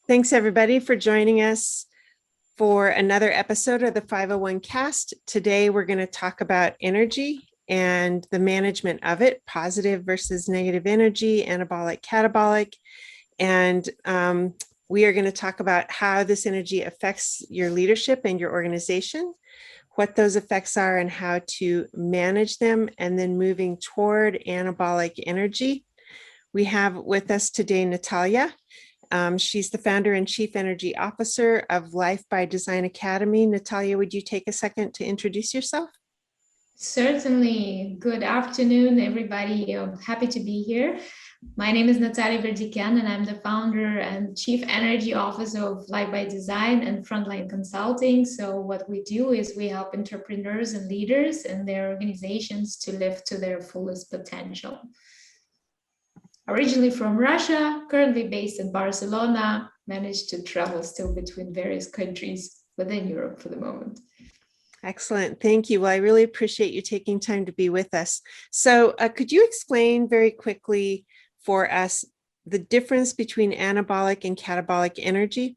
Thanks, everybody, for joining us for another episode of the 501 Cast. Today, we're going to talk about energy and the management of it, positive versus negative energy, anabolic, catabolic. And we are going to talk about how this energy affects your leadership and your organization, what those effects are and how to manage them, and then moving toward anabolic energy. We have with us today Natalia. She's the founder and chief energy officer of Life by Design Academy. Natalia, would you take a second to introduce yourself? Certainly. Good afternoon, everybody. I'm happy to be here. My name is Natalia Verdikian, and I'm the founder and chief energy officer of Life by Design and Frontline Consulting. So what we do is we help entrepreneurs and leaders and their organizations to live to their fullest potential. Originally from Russia, currently based in Barcelona, managed to travel still between various countries within Europe for the moment. Excellent. Thank you. Well, I really appreciate you taking time to be with us. So could you explain very quickly for us the difference between anabolic and catabolic energy?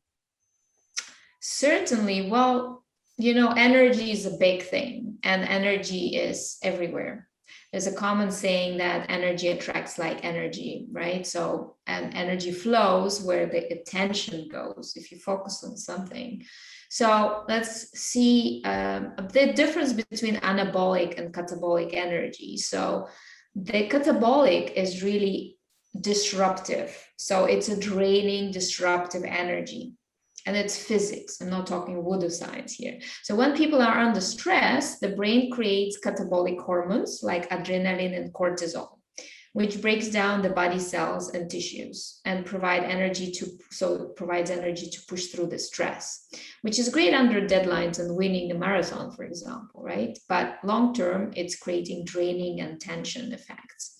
Certainly. Well, energy is a big thing, and energy is everywhere. There's a common saying that energy attracts like energy, right? So, and energy flows where the attention goes if you focus on something. So let's see the difference between anabolic and catabolic energy. So the catabolic is really disruptive. So it's a draining, disruptive energy. And it's physics. I'm not talking voodoo science here. So when people are under stress, the brain creates catabolic hormones like adrenaline and cortisol, which breaks down the body cells and tissues and provides energy to push through the stress, which is great under deadlines and winning the marathon, for example, right? But long-term, it's creating draining and tension effects.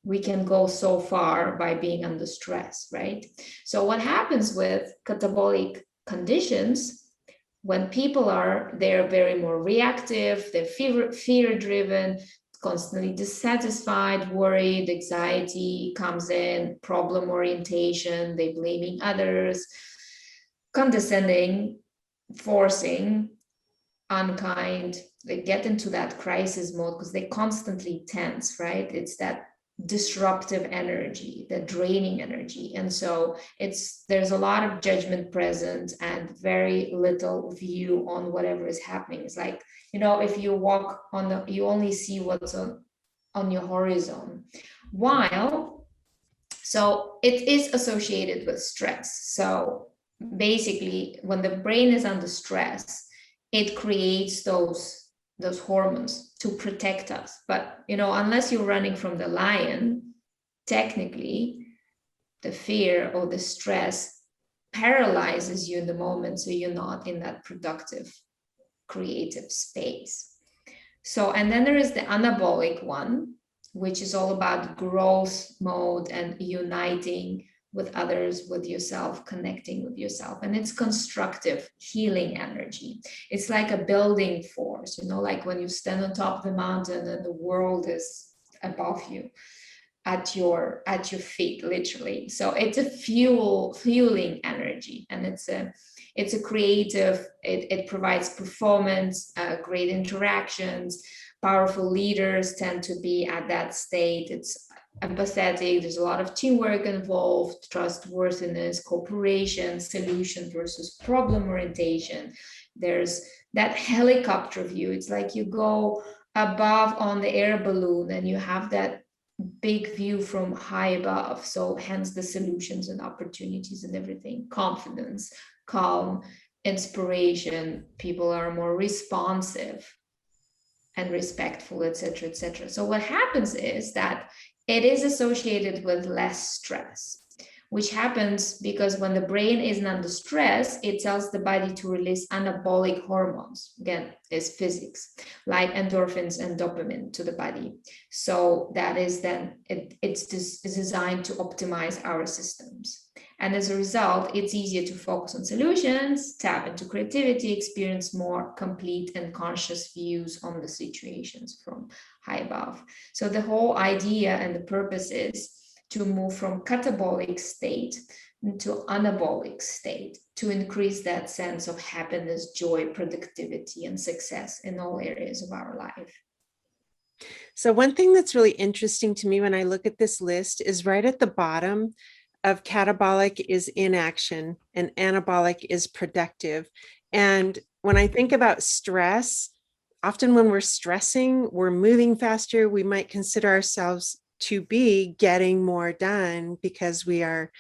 We can go so far by being under stress, right? So what happens with catabolic conditions, when people they're very more reactive, they're fear-driven, constantly dissatisfied, worried, anxiety comes in, problem orientation, they blaming others, condescending, forcing, unkind. They get into that crisis mode because they constantly tense, right? It's that disruptive energy, the draining energy. And so there's a lot of judgment present and very little view on whatever is happening. It's like, if you walk you only see what's on your horizon. So it is associated with stress. So basically, when the brain is under stress, it creates those hormones to protect us. But, unless you're running from the lion, technically, the fear or the stress paralyzes you in the moment. So you're not in that productive, creative space. So, and then there is the anabolic one, which is all about growth mode and uniting with others, with yourself, connecting with yourself. And it's constructive, healing energy. It's like a building force, like when you stand on top of the mountain and the world is above you, at your feet, literally. So it's a fueling energy, and it's a creative, it provides performance, great interactions. Powerful leaders tend to be at that state. It's empathetic, there's a lot of teamwork involved, trustworthiness, cooperation, solution versus problem orientation. There's that helicopter view. It's like you go above on the air balloon and you have that big view from high above. So hence the solutions and opportunities and everything. Confidence, calm, inspiration. People are more responsive and respectful, etc., etc. So what happens is that it is associated with less stress, which happens because when the brain is under stress, it tells the body to release anabolic hormones. Again, it's physics, like endorphins and dopamine to the body. So that is then, it's designed to optimize our systems. And as a result, it's easier to focus on solutions, tap into creativity, experience more complete and conscious views on the situations from high above. So the whole idea and the purpose is to move from catabolic state into anabolic state to increase that sense of happiness, joy, productivity, and success in all areas of our life. So one thing that's really interesting to me when I look at this list is right at the bottom of catabolic is inaction and anabolic is productive. And when I think about stress, often when we're stressing, we're moving faster. We might consider ourselves to be getting more done because we are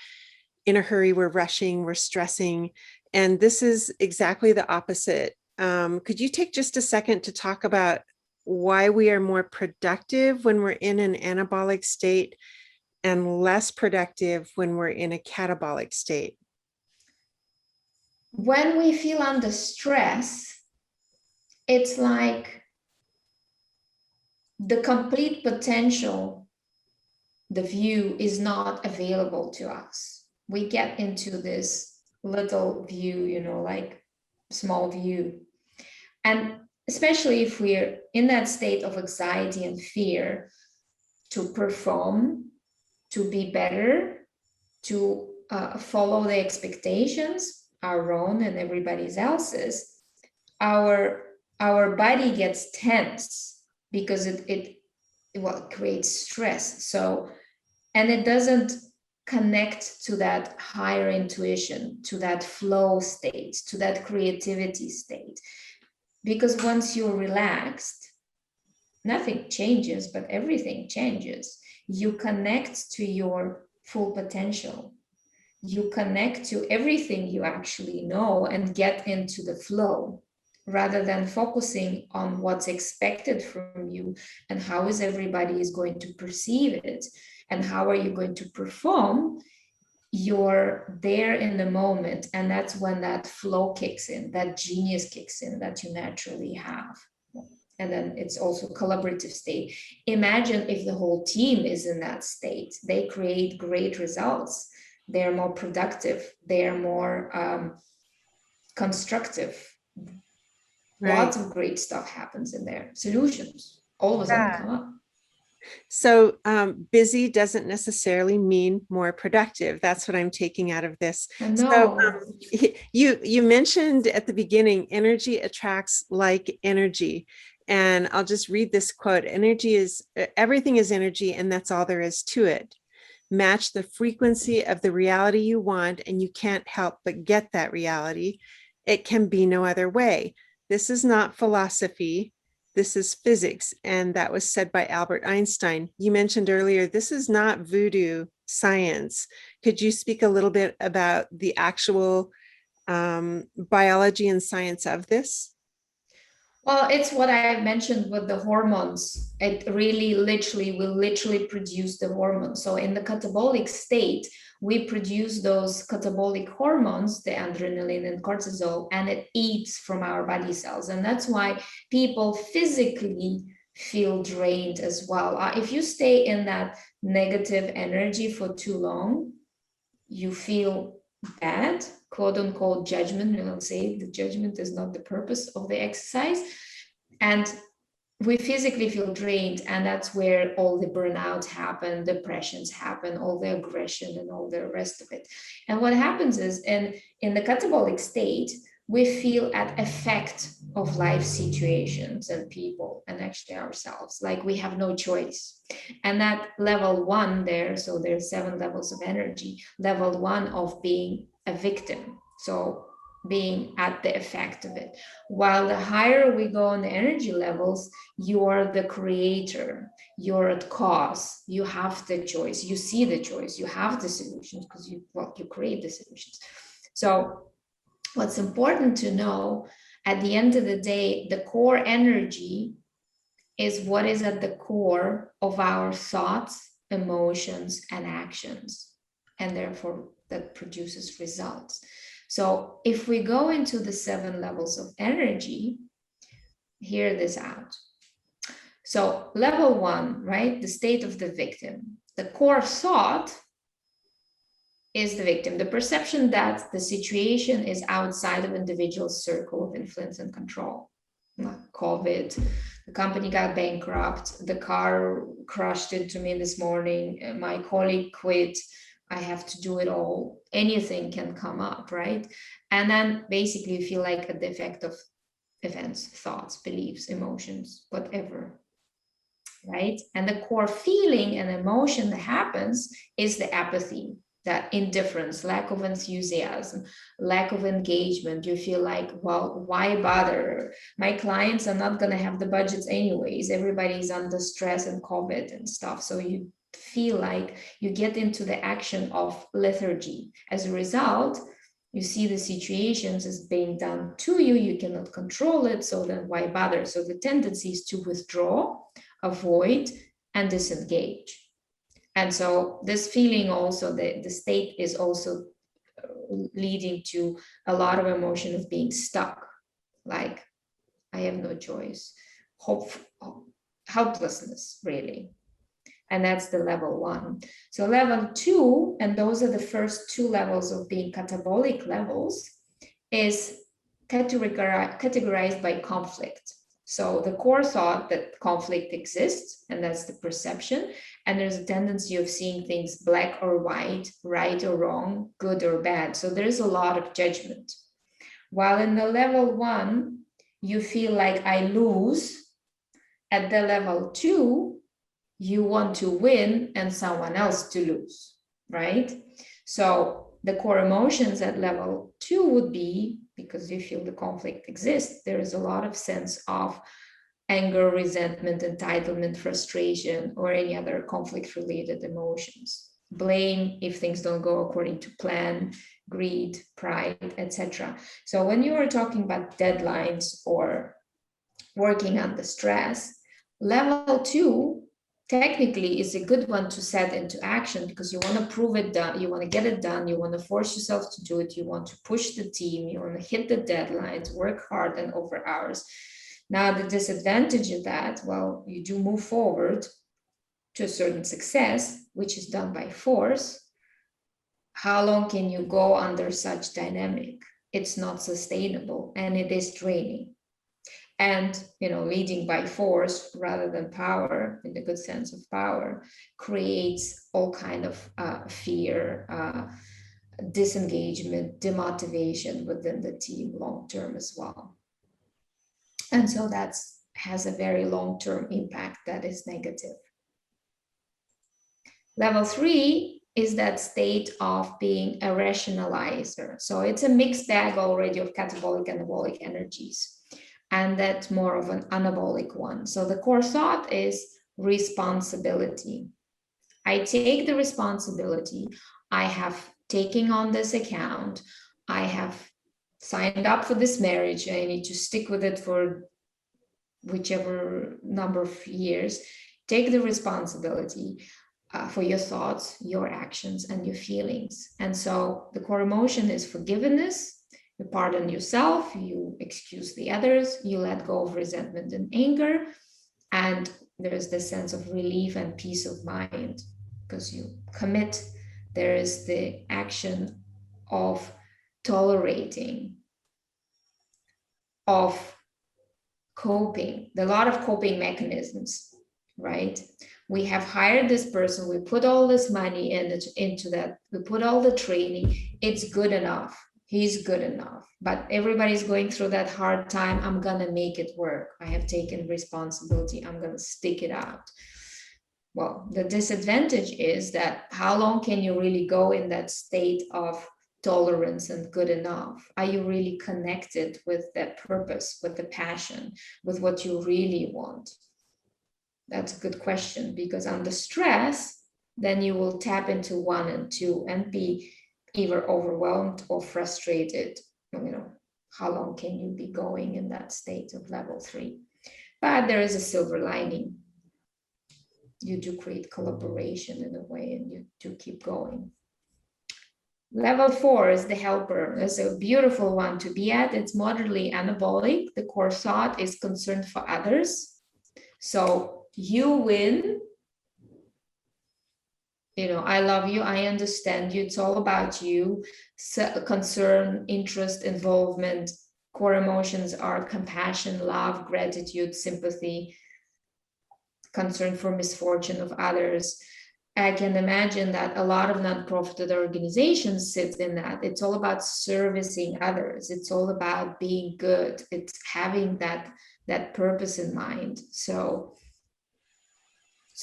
in a hurry, we're rushing, we're stressing. And this is exactly the opposite. Could you take just a second to talk about why we are more productive when we're in an anabolic state and less productive when we're in a catabolic state? When we feel under stress, it's like the complete potential, the view is not available to us. We get into this little view, like small view. And especially if we're in that state of anxiety and fear, to perform, to be better, to follow the expectations, our own and everybody else's, our body gets tense because it creates stress. So, and it doesn't connect to that higher intuition, to that flow state, to that creativity state. Because once you're relaxed, nothing changes, but everything changes. You connect to your full potential. You connect to everything you actually know and get into the flow, rather than focusing on what's expected from you and how is everybody is going to perceive it and how are you going to perform. You're there in the moment, and that's when that flow kicks in, that genius kicks in that you naturally have. And then it's also collaborative state. Imagine if the whole team is in that state. They create great results. They're more productive. They're more constructive. Right. Lots of great stuff happens in there. Solutions all of a sudden come up. So busy doesn't necessarily mean more productive. That's what I'm taking out of this. So you mentioned at the beginning, energy attracts like energy. And I'll just read this quote. Everything is energy, and that's all there is to it. Match the frequency of the reality you want, and you can't help but get that reality. It can be no other way. This is not philosophy. This is physics. And that was said by Albert Einstein. You mentioned earlier, this is not voodoo science. Could you speak a little bit about the actual biology and science of this? Well, it's what I mentioned with the hormones. It really will literally produce the hormones. So in the catabolic state, we produce those catabolic hormones, the adrenaline and cortisol, and it eats from our body cells. And that's why people physically feel drained as well. If you stay in that negative energy for too long, you feel bad, quote unquote judgment. We will say the judgment is not the purpose of the exercise. And we physically feel drained, and that's where all the burnouts happen, depressions happen, all the aggression and all the rest of it. And what happens is in the catabolic state, we feel at effect of life situations and people and actually ourselves, like we have no choice. And that level 1 there, so there's 7 levels of energy, level 1 of being a victim, so being at the effect of it. While the higher we go on the energy levels, you are the creator, you're at cause, you have the choice, you see the choice, you have the solutions because you create the solutions. So what's important to know, at the end of the day, the core energy is what is at the core of our thoughts, emotions, and actions, and therefore that produces results. So if we go into the 7 levels of energy, hear this out. So level 1, right? The state of the victim. The core thought is the victim. The perception that the situation is outside of individual's circle of influence and control. Like COVID, the company got bankrupt, the car crashed into me this morning, my colleague quit, I have to do it all. Anything can come up, right? And then basically you feel like a defect of events, thoughts, beliefs, emotions, whatever, right? And the core feeling and emotion that happens is the apathy, that indifference, lack of enthusiasm, lack of engagement. You feel like, well, why bother? My clients are not going to have the budgets anyways. Everybody's under stress and COVID and stuff. So you feel like you get into the action of lethargy. As a result, you see the situations as being done to you. You cannot control it. So then why bother? So the tendency is to withdraw, avoid, and disengage. And so this feeling also, the state is also leading to a lot of emotion of being stuck, like I have no choice, helplessness, really. And that's the level 1. So level 2, and those are the first 2 levels of being catabolic levels, is categorized by conflict. So the core thought that conflict exists, and that's the perception, and there's a tendency of seeing things black or white, right or wrong, good or bad. So there's a lot of judgment. While in the level 1, you feel like I lose. At the level 2, you want to win and someone else to lose, right? So the core emotions at level 2 would be, because you feel the conflict exists, there is a lot of sense of anger, resentment, entitlement, frustration, or any other conflict-related emotions. Blame if things don't go according to plan, greed, pride, etc. So when you are talking about deadlines or working under stress, level 2 technically is a good one to set into action, because you want to prove it done, you want to get it done, you want to force yourself to do it, you want to push the team, you want to hit the deadlines, work hard and over hours. Now the disadvantage of that, well, you do move forward to a certain success, which is done by force. How long can you go under such dynamic? It's not sustainable, and it is draining. And, leading by force rather than power, in the good sense of power, creates all kind of fear, disengagement, demotivation within the team long-term as well. And so that has a very long-term impact that is negative. Level 3 is that state of being a rationalizer. So it's a mixed bag already of catabolic and anabolic energies. And that's more of an anabolic one. So the core thought is responsibility. I take the responsibility. I have taken on this account. I have signed up for this marriage. I need to stick with it for whichever number of years. Take the responsibility for your thoughts, your actions, and your feelings. And so the core emotion is forgiveness. You pardon yourself, you excuse the others, you let go of resentment and anger, and there's this sense of relief and peace of mind because you commit. There is the action of tolerating, of coping, a lot of coping mechanisms, right? We have hired this person, we put all this money into that, we put all the training, it's good enough. He's good enough, but everybody's going through that hard time. I'm going to make it work. I have taken responsibility. I'm going to stick it out. Well, the disadvantage is that how long can you really go in that state of tolerance and good enough? Are you really connected with that purpose, with the passion, with what you really want? That's a good question, because under stress, then you will tap into 1 and 2 and be either overwhelmed or frustrated. How long can you be going in that state of level 3? But there is a silver lining. You do create collaboration in a way, and you do keep going. Level 4 is the helper. It's a beautiful one to be at. It's moderately anabolic. The core thought is concern for others. So you win. I love you, I understand you, it's all about you. Concern, interest, involvement. Core emotions are compassion, love, gratitude, sympathy, concern for misfortune of others. I can imagine that a lot of nonprofit organizations sit in that. It's all about servicing others. It's all about being good. It's having that purpose in mind. So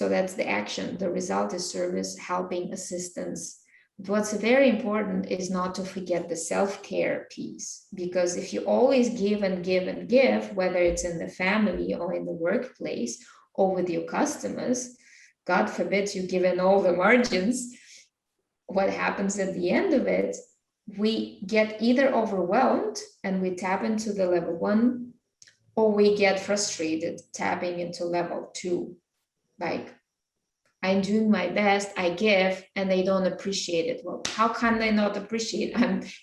that's the action. The result is service, helping, assistance. What's very important is not to forget the self-care piece, because if you always give and give and give, whether it's in the family or in the workplace or with your customers, God forbid you give in all the margins, what happens at the end of it, we get either overwhelmed and we tap into the level 1, or we get frustrated tapping into level 2. Like, I'm doing my best, I give, and they don't appreciate it. Well, how can they not appreciate?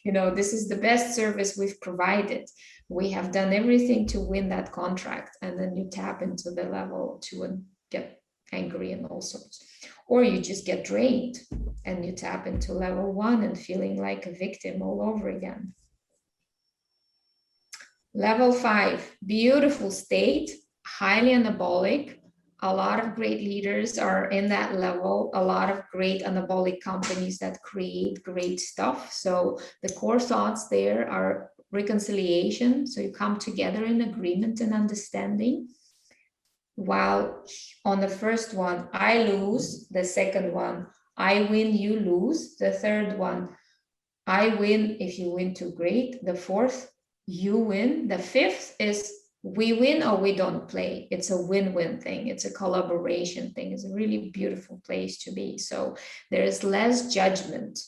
This is the best service we've provided. We have done everything to win that contract. And then you tap into the level 2 and get angry and all sorts. Or you just get drained and you tap into level 1 and feeling like a victim all over again. Level 5, beautiful state, highly anabolic. A lot of great leaders are in that level, a lot of great anabolic companies that create great stuff. So the core thoughts there are reconciliation. So you come together in agreement and understanding. While on the first one, I lose. The second one, I win, you lose. The third one, I win if you win too great. The fourth, you win. The fifth is we win or we don't play. It's a win-win thing. It's a collaboration thing. It's a really beautiful place to be. So there is less judgment,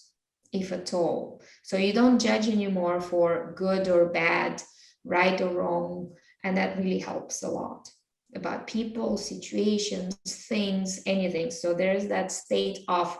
if at all. So you don't judge anymore for good or bad, right or wrong. And that really helps a lot about people, situations, things, anything. So there's that state of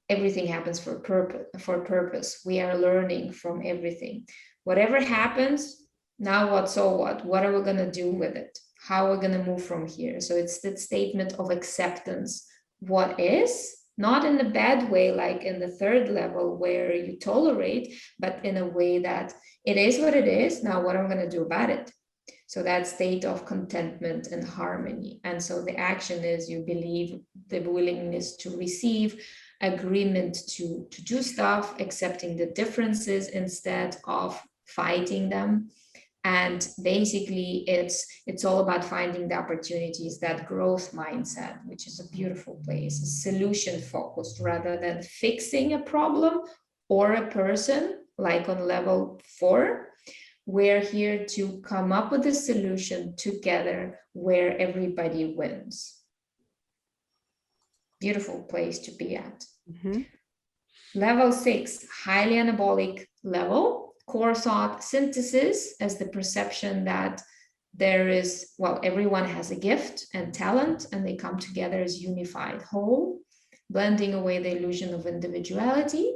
everything happens for purpose. We are learning from everything. Whatever happens, now what, so what? What are we going to do with it? How are we going to move from here? So it's that statement of acceptance. What is, not in a bad way, like in the third level where you tolerate, but in a way that it is what it is. Now what am I going to do about it? So that state of contentment and harmony. And so the action is you believe, the willingness to receive, agreement to do stuff, accepting the differences instead of fighting them. And basically it's all about finding the opportunities, that growth mindset, which is a beautiful place, solution focused rather than fixing a problem or a person. Like on level 4, we're here to come up with a solution together where everybody wins. Beautiful place to be at. Mm-hmm. Level 6, highly anabolic level. Core thought synthesis as the perception that there is, well, everyone has a gift and talent and they come together as unified whole, blending away the illusion of individuality,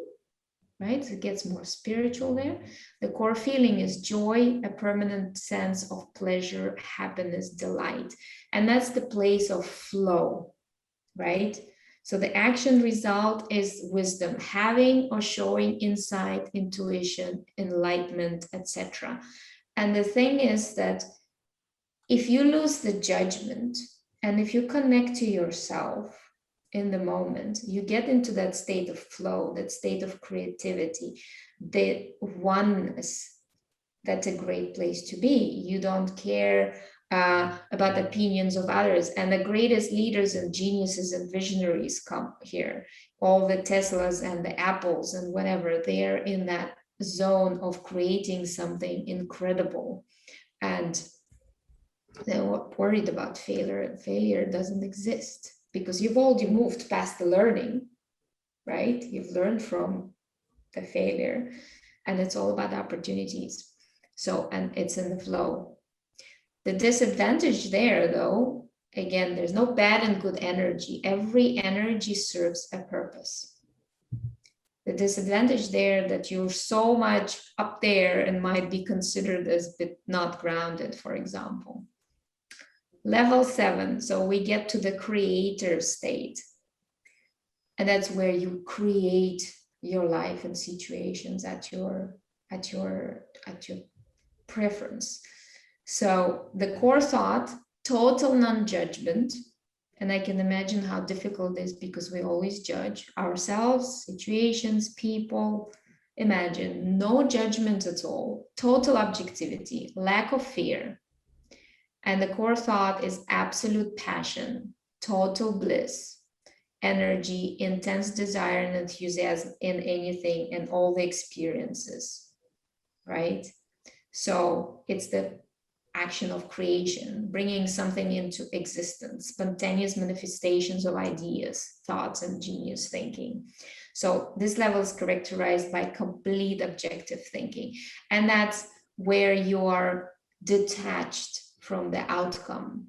right? It gets more spiritual there. The core feeling is joy, a permanent sense of pleasure, happiness, delight. And that's the place of flow, right? So the action result is wisdom, having or showing insight, intuition, enlightenment, etc. And the thing is that if you lose the judgment and if you connect to yourself in the moment, you get into that state of flow, that state of creativity, the oneness. That's a great place to be. You don't care about the opinions of others. And the greatest leaders and geniuses and visionaries come here. All the Teslas and the Apples and whatever, they're in that zone of creating something incredible. And they're worried about failure, and failure doesn't exist because you've already moved past the learning, right? You've learned from the failure and it's all about opportunities. So, and it's in the flow. The disadvantage there, though, again, there's no bad and good energy. Every energy serves a purpose. The disadvantage there that you're so much up there and might be considered as a bit not grounded, for example. Level 7, so we get to the creator state. And that's where you create your life and situations at your preference. So the core thought, total non-judgment, And I can imagine how difficult it is because we always judge ourselves, situations, people. Imagine no judgment at all, total objectivity, lack of fear. And the core thought is absolute passion, total bliss, energy, intense desire and enthusiasm in anything and all the experiences, right? So it's the action of creation, bringing something into existence, spontaneous manifestations of ideas, thoughts, and genius thinking. So this level is characterized by complete objective thinking. And that's where you are detached from the outcome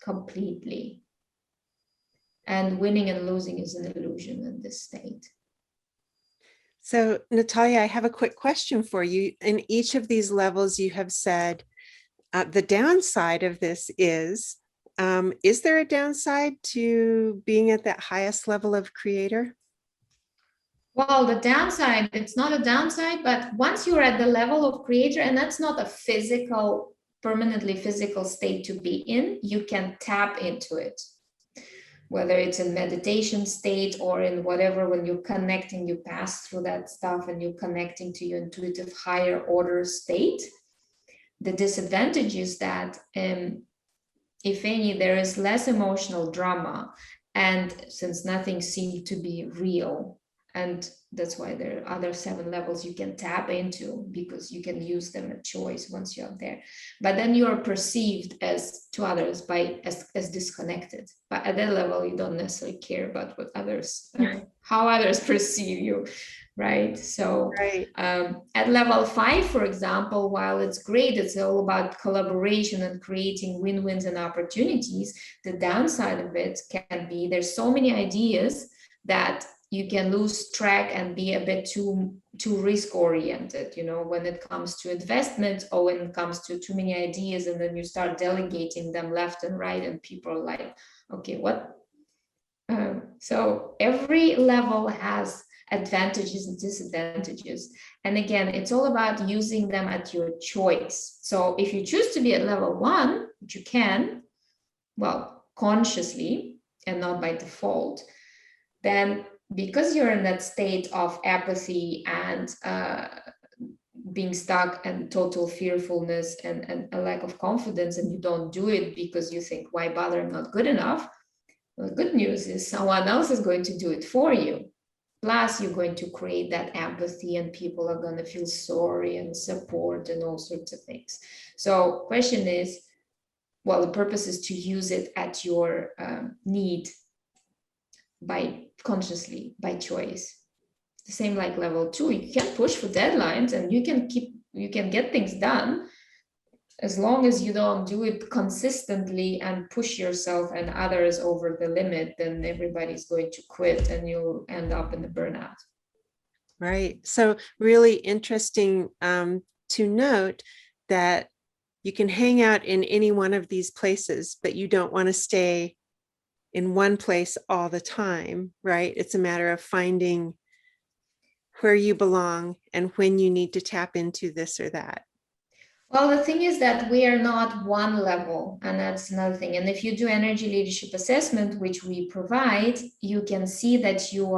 completely. And winning and losing is an illusion in this state. So, Natalia, I have a quick question for you. In each of these levels, you have said the downside of this is there a downside to being at that highest level of creator? Well, the downside, it's not a downside, but once you're at the level of creator, and that's not a physical, permanently physical state to be in, you can tap into it. Whether it's in meditation state or in whatever, when you're connecting, you pass through that stuff and you're connecting to your intuitive higher order state. The disadvantage is that, if any, there is less emotional drama. And since nothing seemed to be real, and that's why there are other 7 levels you can tap into, because you can use them at choice once you're up there. But then you're perceived as to others as disconnected. But at that level, you don't necessarily care about what others, how others perceive you, right? So Right. at level 5, for example, while it's great, it's all about collaboration and creating win-wins and opportunities. The downside of it can be there's so many ideas that you can lose track and be a bit too risk oriented, when it comes to investment, or when it comes to too many ideas, and then you start delegating them left and right, and people are like, okay, what? So every level has advantages and disadvantages. And again, it's all about using them at your choice. So if you choose to be at level 1, which you can, well, consciously and not by default, then because you're in that state of apathy and being stuck and total fearfulness and a lack of confidence, and you don't do it because you think, why bother, I'm not good enough. Well, the good news is someone else is going to do it for you. Plus, you're going to create that empathy, and people are going to feel sorry and support and all sorts of things. So question is, well, the purpose is to use it at your need, by consciously, by choice. The same like level 2, you can push for deadlines and you can get things done, as long as you don't do it consistently and push yourself and others over the limit. Then everybody's going to quit and you'll end up in the burnout. Right. So really interesting to note that you can hang out in any one of these places, but you don't want to stay in one place all the time, right? It's a matter of finding where you belong and when you need to tap into this or that. Well, the thing is that we are not one level, and that's another thing. And if you do energy leadership assessment, which we provide, you can see that you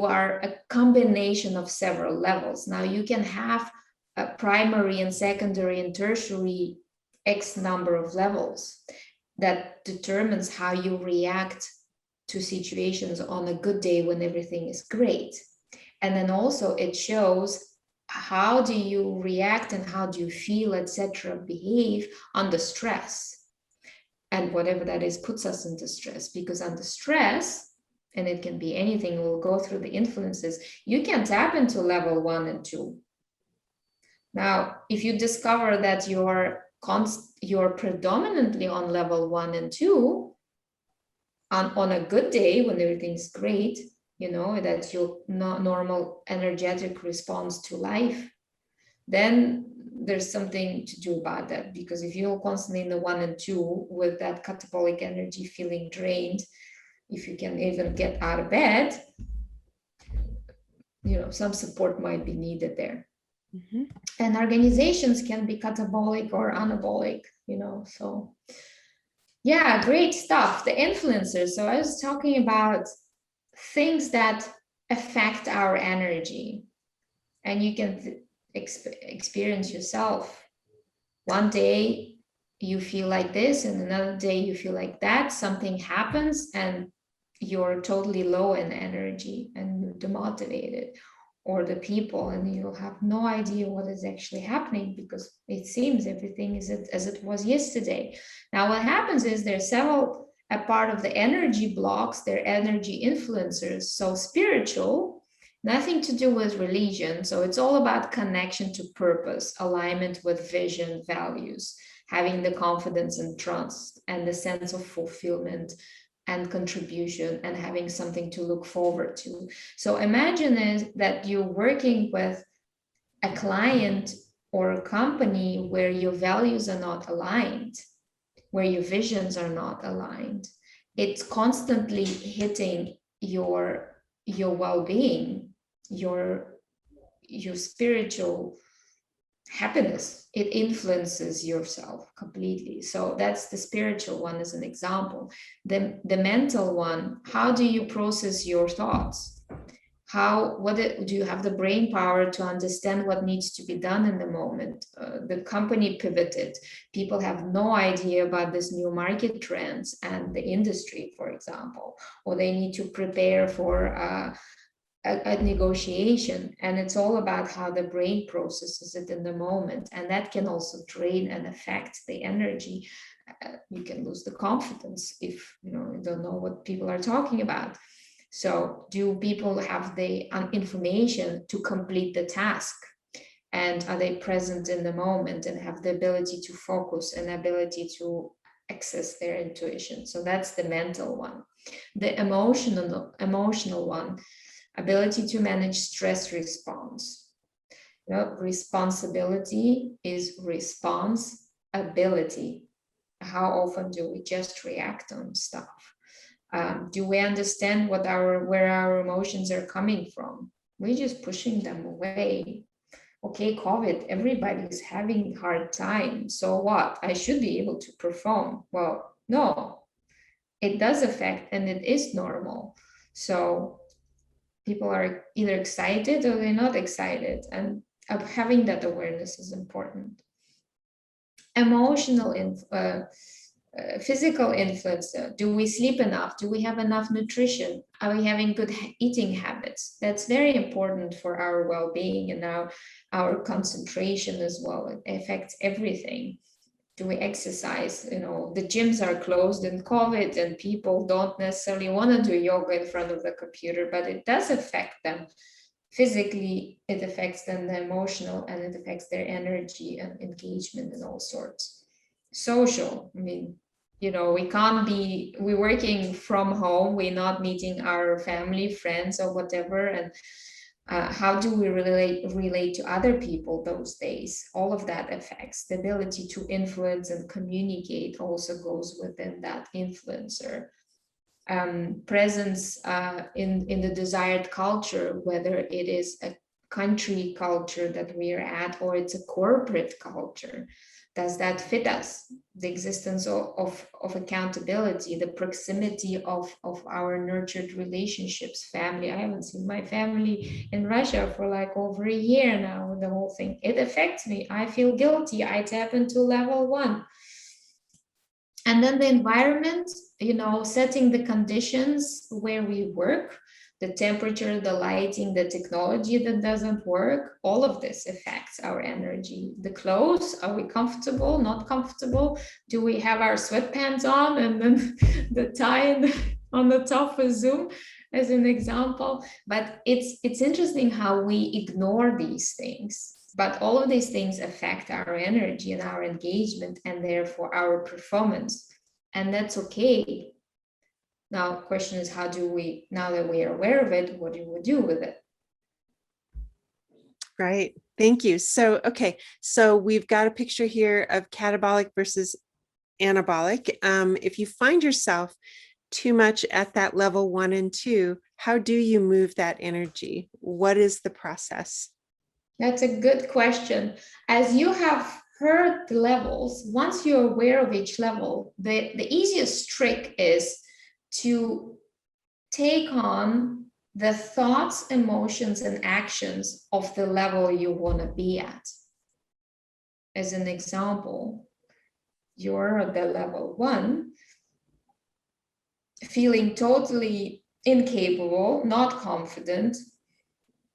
are a combination of several levels. Now you can have a primary and secondary and tertiary X number of levels. That determines how you react to situations on a good day when everything is great. And then also it shows how do you react and how do you feel, etc., behave under stress. And whatever that is puts us into stress, because under stress, and it can be anything, we'll go through the influences, you can tap into level 1 and 2. Now, if you discover that you're predominantly on level 1 and 2, on a good day when everything's great, that's your normal energetic response to life, then there's something to do about that. Because if you're constantly in the 1 and 2 with that catabolic energy, feeling drained, if you can even get out of bed, some support might be needed there. Mm-hmm. And organizations can be catabolic or anabolic, so Yeah, great stuff. The influencers. So I was talking about things that affect our energy, and you can experience yourself. One day you feel like this, and another day you feel like that. Something happens, and you're totally low in energy and you're demotivated, or the people, and you have no idea what is actually happening because it seems everything is as it was yesterday. Now what happens is there's several, a part of the energy blocks, they're energy influencers, so spiritual, nothing to do with religion. So it's all about connection to purpose, alignment with vision, values, having the confidence and trust and the sense of fulfillment and contribution, and having something to look forward to. So imagine that you're working with a client or a company where your values are not aligned, where your visions are not aligned. It's constantly hitting your well-being, your spiritual happiness. It influences yourself completely. So that's the spiritual one as an example. The mental one, how do you process your thoughts? Do you have the brain power to understand what needs to be done in the moment? The company pivoted. People have no idea about this new market trends and the industry, for example, or they need to prepare for a negotiation, and it's all about how the brain processes it in the moment, and that can also drain and affect the energy. You can lose the confidence if you don't know what people are talking about. So do people have the information to complete the task, and are they present in the moment and have the ability to focus and ability to access their intuition? So that's the mental one. The emotional one, ability to manage stress response. Responsibility is response-ability. How often do we just react on stuff? Do we understand where our emotions are coming from? We're just pushing them away. Okay, COVID, everybody's having a hard time. So what? I should be able to perform. Well, no, it does affect, and it is normal. So people are either excited or they're not excited, and having that awareness is important. Emotional physical influence. Do we sleep enough? Do we have enough nutrition? Are we having good eating habits? That's very important for our well-being and our concentration as well. It affects everything. Do we exercise? The gyms are closed in COVID, and people don't necessarily want to do yoga in front of the computer, but it does affect them physically. It affects them the emotional, and it affects their energy and engagement and all sorts. Social, we're working from home, we're not meeting our family, friends, or whatever, and how do we relate to other people those days? All of that affects the ability to influence and communicate, also goes within that influencer. Presence in the desired culture, whether it is a country culture that we are at or it's a corporate culture. Does that fit us? The existence of accountability, the proximity of our nurtured relationships, family. I haven't seen my family in Russia for like over a year now. The whole thing, it affects me. I feel guilty. I tap into level 1. And then the environment, setting the conditions where we work, the temperature, the lighting, the technology that doesn't work, all of this affects our energy. The clothes, are we comfortable, not comfortable? Do we have our sweatpants on and then the tie on the top for Zoom, as an example? But it's interesting how we ignore these things. But all of these things affect our energy and our engagement, and therefore our performance. And that's okay. Now, the question is, how do we, now that we are aware of it, what do we do with it? Right. Thank you. So, okay. So we've got a picture here of catabolic versus anabolic. If you find yourself too much at that level 1 and 2, how do you move that energy? What is the process? That's a good question. As you have heard the levels, once you're aware of each level, the easiest trick is to take on the thoughts, emotions, and actions of the level you want to be at. As an example, you're at the level 1, feeling totally incapable, not confident,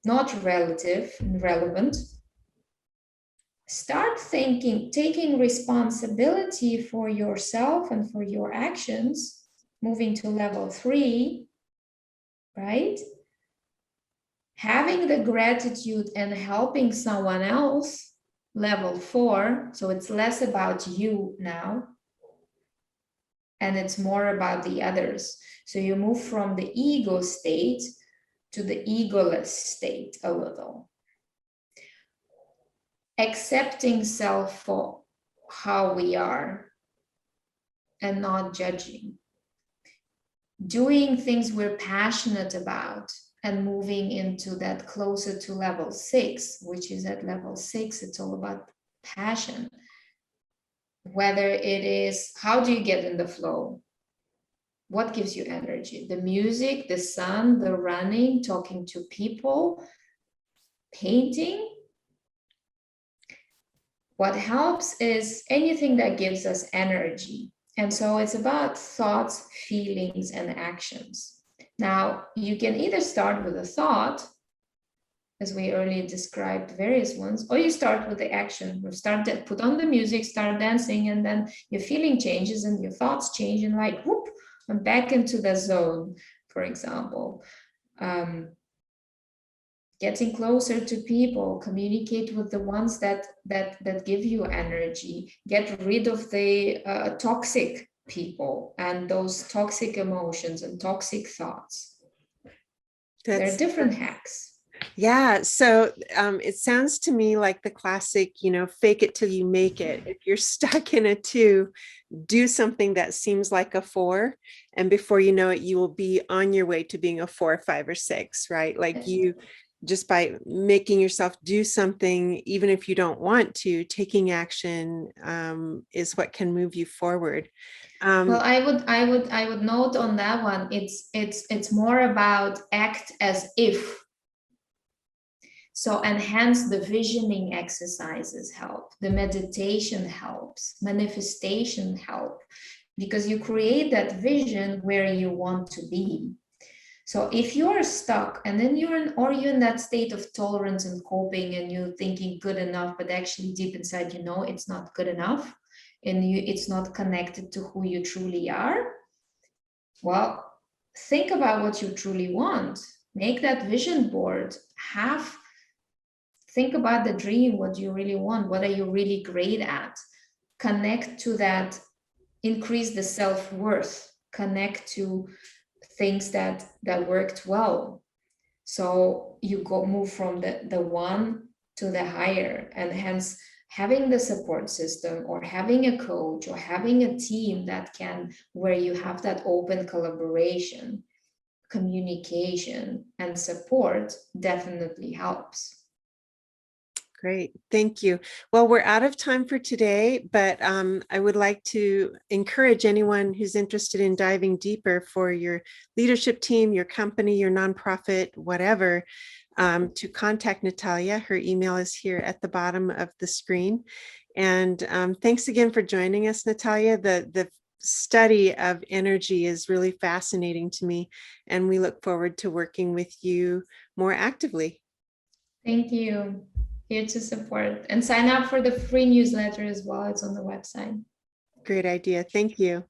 not relevant. Start thinking, taking responsibility for yourself and for your actions, moving to level 3, right? Having the gratitude and helping someone else, level 4. So it's less about you now, and it's more about the others. So you move from the ego state to the egoless state a little. Accepting self for how we are and not judging. Doing things we're passionate about and moving into that closer to level 6, which is at level 6, it's all about passion. Whether it is, how do you get in the flow? What gives you energy? The music, the sun, the running, talking to people, painting. What helps is anything that gives us energy. And so it's about thoughts, feelings, and actions. Now, you can either start with a thought, as we earlier described various ones, or you start with the action. You start to put on the music, start dancing, and then your feeling changes and your thoughts change, and like, whoop, I'm back into the zone, for example. Getting closer to people, communicate with the ones that give you energy, get rid of the toxic people and those toxic emotions and toxic thoughts. There are different hacks. Yeah. So it sounds to me like the classic, fake it till you make it. If you're stuck in a 2, do something that seems like a 4. And before you know it, you will be on your way to being a 4, 5, or 6, right? Like you, just by making yourself do something, even if you don't want to, taking action is what can move you forward. Well, I would note on that one, it's more about act as if. So, and hence the visioning exercises help, the meditation helps, manifestation help, because you create that vision where you want to be. So if you're stuck and then you're in that state of tolerance and coping and you're thinking good enough, but actually deep inside, it's not good enough and it's not connected to who you truly are. Well, think about what you truly want. Make that vision board. Think about the dream, what you really want. What are you really great at? Connect to that, increase the self-worth, connect to things that worked well. So you move from the 1 to the higher, and hence having the support system or having a coach or having a team where you have that open collaboration, communication, and support definitely helps. Great. Thank you. Well, we're out of time for today, but I would like to encourage anyone who's interested in diving deeper for your leadership team, your company, your nonprofit, whatever, to contact Natalia. Her email is here at the bottom of the screen. And thanks again for joining us, Natalia. The study of energy is really fascinating to me, and we look forward to working with you more actively. Thank you. Here to support, and sign up for the free newsletter as well. It's on the website. Great idea. Thank you.